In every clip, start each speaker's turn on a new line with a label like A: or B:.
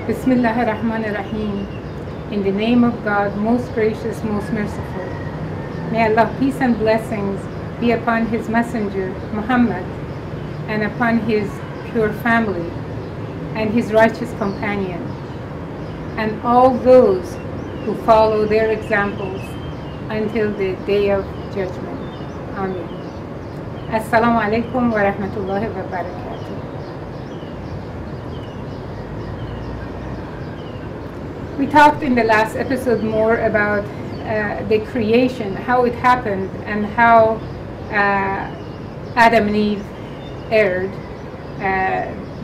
A: Bismillahir Rahmanir Rahim. In the name of God, most gracious, most merciful. May Allah peace and blessings be upon His messenger, Muhammad, and upon his pure family, and his righteous companion, and all those who follow their examples until the day of judgment. Amen. Assalamu alaikum wa rahmatullahi wa barakatuh. We talked in the last episode more about the creation, how it happened, and how Adam and Eve erred,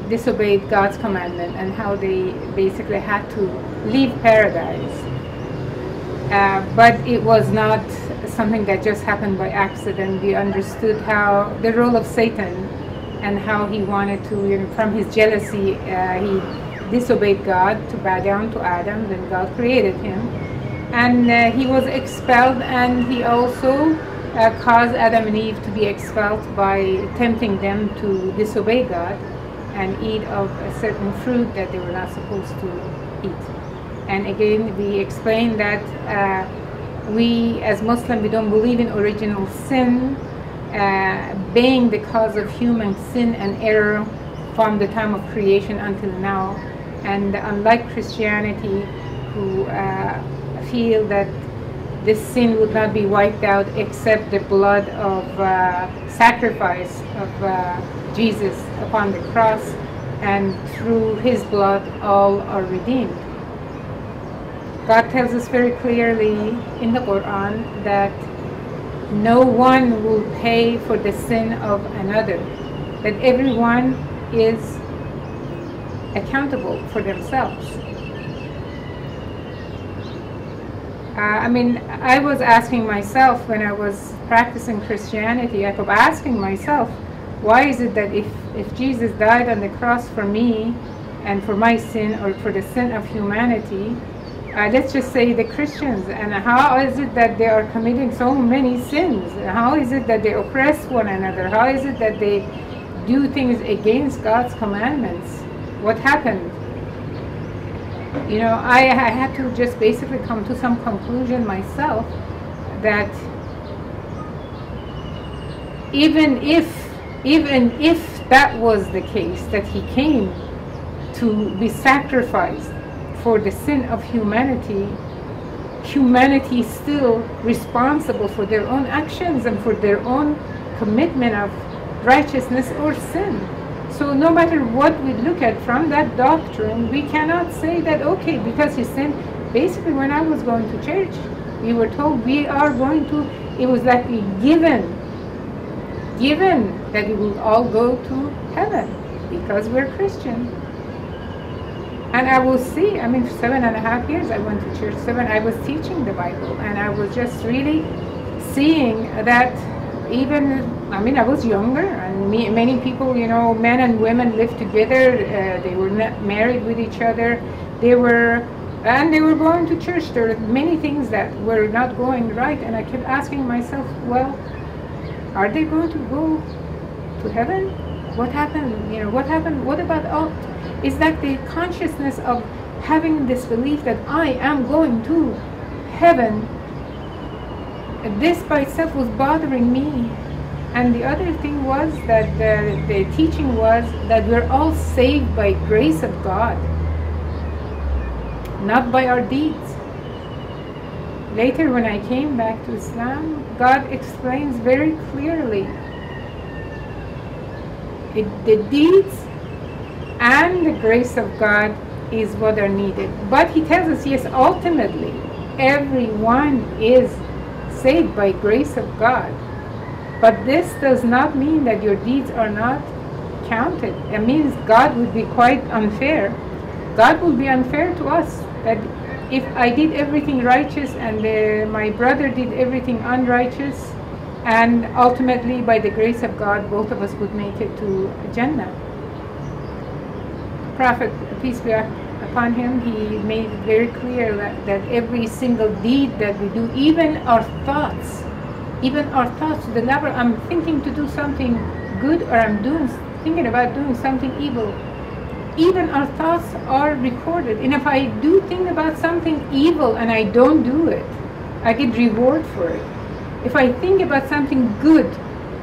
A: disobeyed God's commandment, and how they basically had to leave paradise. But it was not something that just happened by accident. We understood how the role of Satan and how he wanted to, from his jealousy, he disobeyed God to bow down to Adam when God created him, and he was expelled, and he also caused Adam and Eve to be expelled by tempting them to disobey God and eat of a certain fruit that they were not supposed to eat. And again, we explained that we as Muslims, we don't believe in original sin being the cause of human sin and error from the time of creation until now. And unlike Christianity, who feel that this sin would not be wiped out except the blood of sacrifice of Jesus upon the cross, and through his blood all are redeemed. God tells us very clearly in the Qur'an that no one will pay for the sin of another, that everyone is accountable for themselves. I was asking myself when I was practicing Christianity, I kept asking myself, why is it that if Jesus died on the cross for me and for my sin, or for the sin of humanity, let's just say the Christians, and how is it that they are committing so many sins? How is it that they oppress one another? How is it that they do things against God's commandments? What happened? I had to just basically come to some conclusion myself that even if that was the case, that he came to be sacrificed for the sin of humanity, humanity is still responsible for their own actions and for their own commitment of righteousness or sin. So no matter what we look at from that doctrine, we cannot say that, okay, because he sinned. Basically, when I was going to church, we were told we are going to, it was like a given that we will all go to heaven because we're Christian. And I will see, 7.5 years I went to church, I was teaching the Bible, and I was just really seeing that I was younger, and many people, men and women lived together, they were not married with each other, they were going to church. There were many things that were not going right, and I kept asking myself, well, are they going to go to heaven? What happened? What happened? What about all? Is that the consciousness of having this belief that I am going to heaven? This by itself was bothering me. And the other thing was that the teaching was that we're all saved by grace of God, not by our deeds. Later, when I came back to Islam, God explains very clearly the deeds and the grace of God is what are needed. But he tells us, yes, ultimately, everyone is saved by grace of God. But this does not mean that your deeds are not counted. It means God would be quite unfair. God would be unfair to us. That if I did everything righteous and my brother did everything unrighteous, and ultimately by the grace of God, both of us would make it to Jannah. Prophet, peace be upon him, he made it very clear that every single deed that we do, even our thoughts, to the level I'm thinking to do something good, or I'm thinking about doing something evil, even our thoughts are recorded. And if I do think about something evil and I don't do it, I get reward for it. If I think about something good,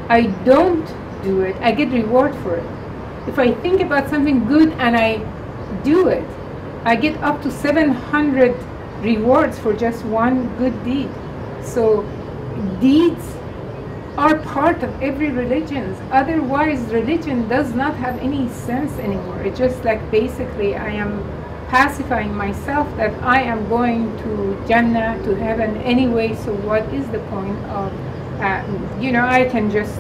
A: I don't do it, I get reward for it. If I think about something good and I do it, I get up to 700 rewards for just one good deed. So deeds are part of every religion. Otherwise, religion does not have any sense anymore. It's just like basically I am pacifying myself that I am going to Jannah, to heaven anyway, so what is the point of, I can just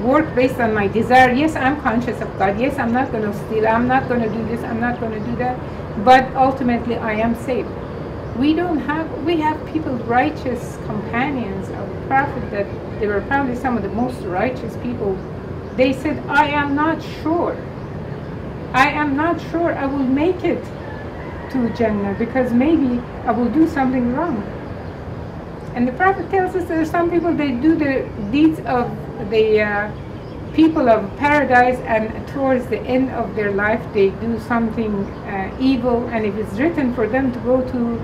A: work based on my desire. Yes, I'm conscious of God. Yes, I'm not going to steal. I'm not going to do this. I'm not going to do that. But ultimately, I am saved. We have people, righteous companions of the Prophet, that they were probably some of the most righteous people. They said, I am not sure I will make it to Jannah, because maybe I will do something wrong. And the Prophet tells us there are some people, they do the deeds of the people of paradise, and towards the end of their life they do something evil, and if it's written for them to go to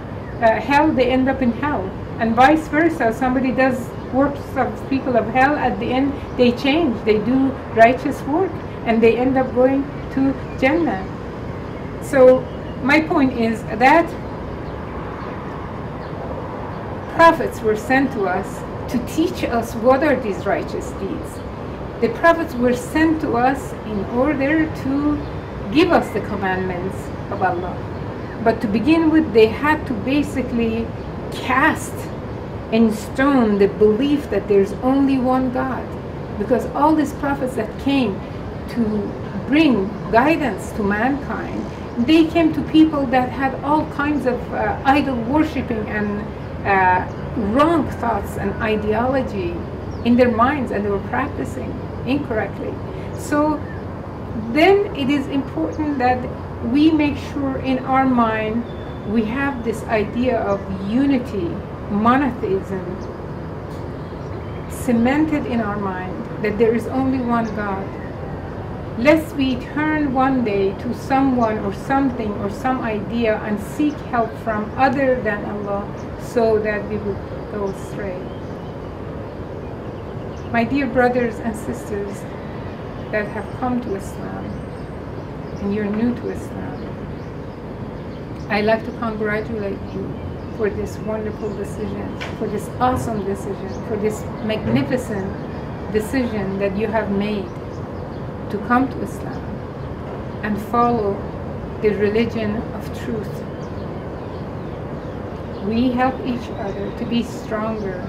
A: hell, they end up in hell. And vice versa, somebody does works of people of hell, at the end they change, they do righteous work, and they end up going to Jannah. So my point is that prophets were sent to us to teach us what are these righteous deeds. The prophets were sent to us in order to give us the commandments of Allah. But to begin with, they had to basically cast in stone the belief that there's only one God. Because all these prophets that came to bring guidance to mankind, they came to people that had all kinds of idol worshipping and wrong thoughts and ideology in their minds, and they were practicing incorrectly. So then it is important that we make sure in our mind we have this idea of unity, monotheism, cemented in our mind, that there is only one God. Lest we turn one day to someone or something or some idea and seek help from other than Allah, so that we would go astray. My dear brothers and sisters that have come to Islam, and you're new to Islam, I'd like to congratulate you for this wonderful decision, for this awesome decision, for this magnificent decision that you have made to come to Islam and follow the religion of truth. We help each other to be stronger,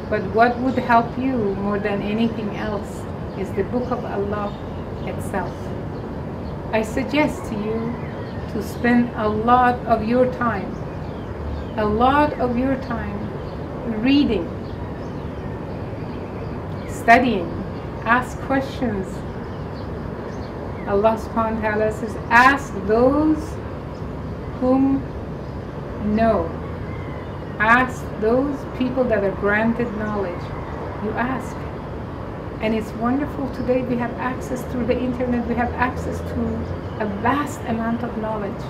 A: but what would help you more than anything else is the Book of Allah itself. I suggest to you to spend a lot of your time reading, studying, ask questions. Allah subhanahu wa ta'ala says, ask those whom know. Ask those people that are granted knowledge. You ask. And it's wonderful today we have access through the internet, we have access to a vast amount of knowledge.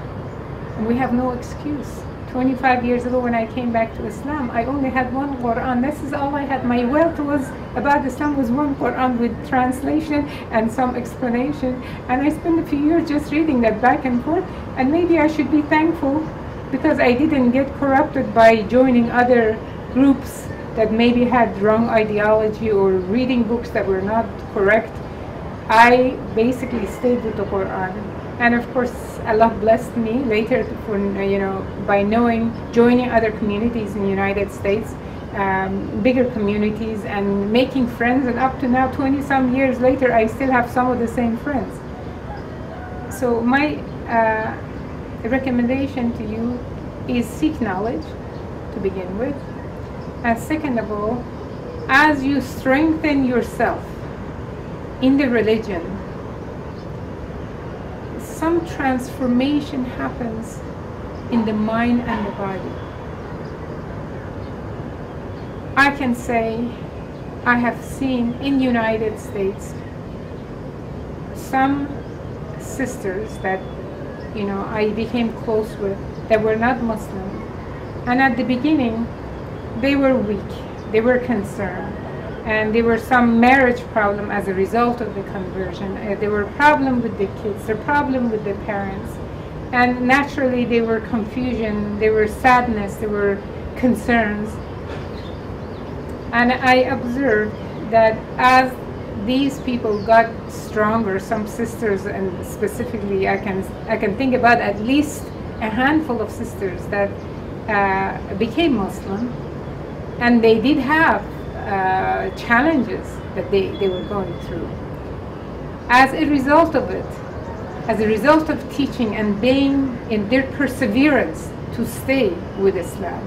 A: And we have no excuse. 25 years ago when I came back to Islam, I only had one Qur'an. This is all I had. My wealth was about Islam was one Qur'an with translation and some explanation. And I spent a few years just reading that back and forth. And maybe I should be thankful because I didn't get corrupted by joining other groups that maybe had wrong ideology or reading books that were not correct. I basically stayed with the Qur'an. And of course, Allah blessed me later for, by joining other communities in the United States, bigger communities, and making friends. And up to now, 20 some years later, I still have some of the same friends. So my recommendation to you is seek knowledge to begin with. And second of all, as you strengthen yourself in the religion, some transformation happens in the mind and the body. I can say I have seen in the United States some sisters that, you know, I became close with that were not Muslim. And at the beginning, they were weak, they were concerned, and there were some marriage problem as a result of the conversion. There were problem with the kids, the problem with the parents, and naturally there were confusion, there were sadness, there were concerns. And I observed that as these people got stronger, some sisters, and specifically I can think about at least a handful of sisters that became Muslim, and they did have challenges that they were going through. As a result of it, as a result of teaching and being in their perseverance to stay with Islam,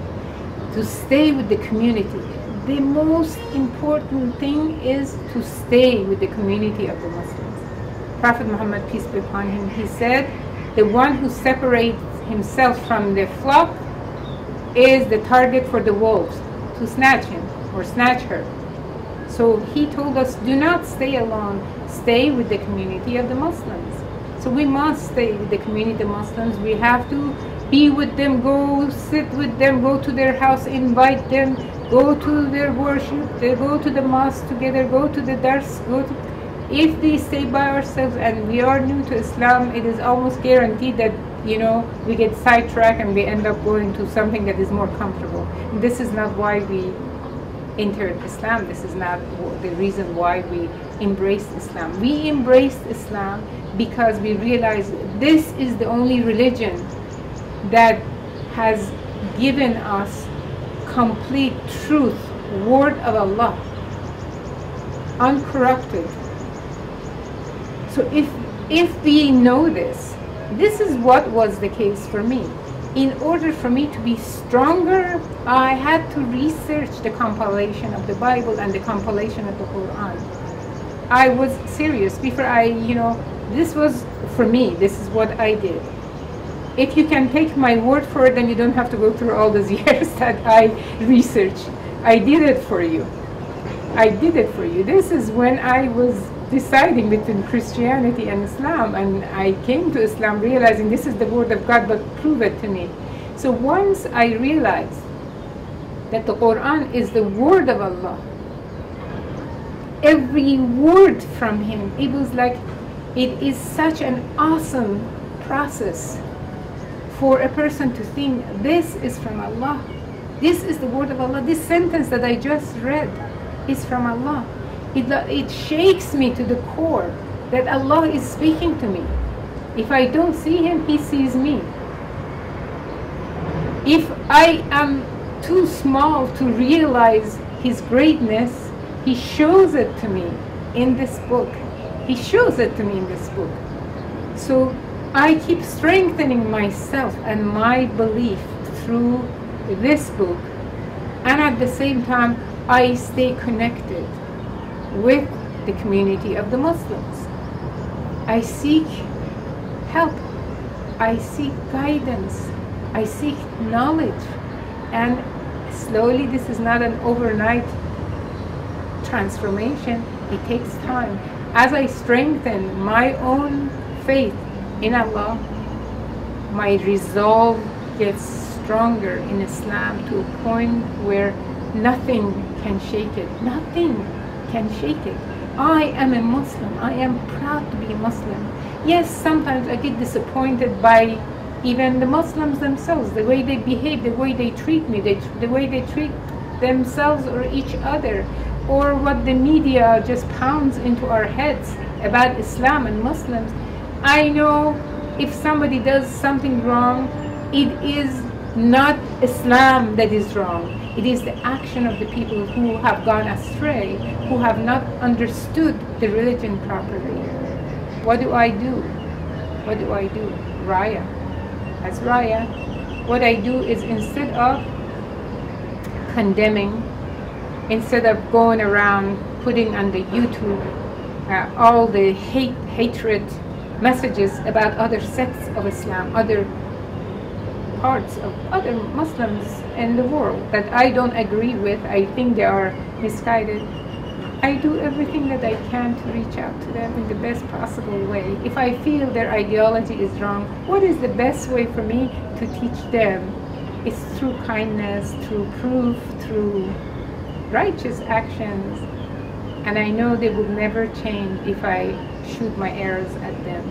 A: to stay with the community, the most important thing is to stay with the community of the Muslims. Prophet Muhammad, peace be upon him, he said, the one who separates himself from the flock is the target for the wolves to snatch him or snatch her. So he told us, do not stay alone, stay with the community of the Muslims. So we must stay with the community of Muslims. We have to be with them, go sit with them, go to their house, invite them, go to their worship, they go to the mosque together, go to the dars, if we stay by ourselves and we are new to Islam, it is almost guaranteed that, you know, we get sidetracked and we end up going to something that is more comfortable. And this is not why we entered Islam. This is not the reason why we embraced Islam. We embraced Islam because we realized this is the only religion that has given us complete truth, word of Allah, uncorrupted. So if we know this, this is what was the case for me. In order for me to be stronger, I had to research the compilation of the Bible and the compilation of the Qur'an. I was serious before this was for me, this is what I did. If you can take my word for it, then you don't have to go through all those years that I researched. I did it for you. I did it for you. This is when I was deciding between Christianity and Islam, and I came to Islam realizing this is the word of God, but prove it to me. So once I realized that the Quran is the word of Allah, every word from him, it was like, it is such an awesome process for a person to think this is from Allah, this is the word of Allah, this sentence that I just read is from Allah. It shakes me to the core that Allah is speaking to me. If I don't see him, he sees me. If I am too small to realize his greatness, he shows it to me in this book. He shows it to me in this book. So I keep strengthening myself and my belief through this book, and at the same time I stay connected with the community of the Muslims. I seek help, I seek guidance, I seek knowledge, and slowly, this is not an overnight transformation, it takes time. As I strengthen my own faith in Allah, my resolve gets stronger in Islam to a point where nothing can shake it. Nothing can shake it. I am a Muslim. I am proud to be a Muslim. Yes, sometimes I get disappointed by even the Muslims themselves, the way they behave, the way they treat me, the way they treat themselves or each other, or what the media just pounds into our heads about Islam and Muslims. I know if somebody does something wrong, it is not Islam that is wrong. It is the action of the people who have gone astray, who have not understood the religion properly. What do I do? What do I do? Raya. As Raya, what I do is, instead of condemning, instead of going around putting on the YouTube all the hatred messages about other sects of Islam, other parts of other Muslims in the world that I don't agree with, I think they are misguided, I do everything that I can to reach out to them in the best possible way. If I feel their ideology is wrong, what is the best way for me to teach them? It's through kindness, through proof, through righteous actions. And I know they will never change if I shoot my arrows at them.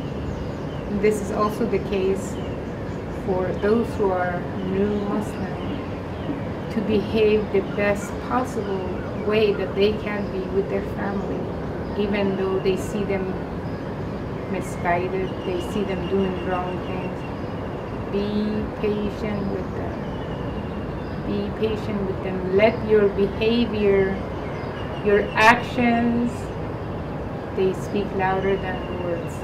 A: And this is also the case for those who are new Muslim, to behave the best possible way that they can be with their family, even though they see them misguided, they see them doing wrong things. Be patient with them. Be patient with them. Let your behavior, your actions, they speak louder than words.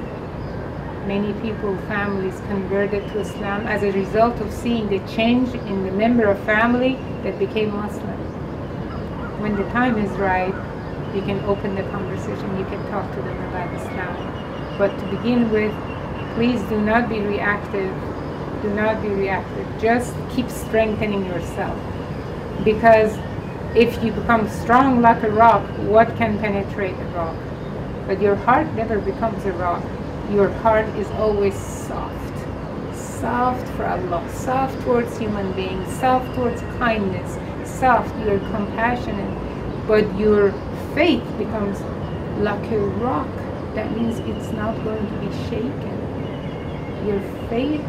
A: Many people, families converted to Islam as a result of seeing the change in the member of family that became Muslim. When the time is right, you can open the conversation, you can talk to them about Islam. But to begin with, please do not be reactive. Do not be reactive. Just keep strengthening yourself. Because if you become strong like a rock, what can penetrate a rock? But your heart never becomes a rock. Your heart is always soft. Soft for Allah. Soft towards human beings. Soft towards kindness. Soft, you're compassionate, but your faith becomes like a rock. That means it's not going to be shaken. Your faith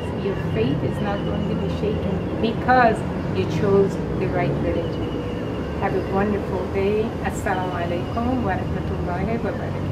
A: is not going to be shaken because you chose the right religion. Have a wonderful day. Assalamu alaikum wa rahmatullahi wa barakatuh.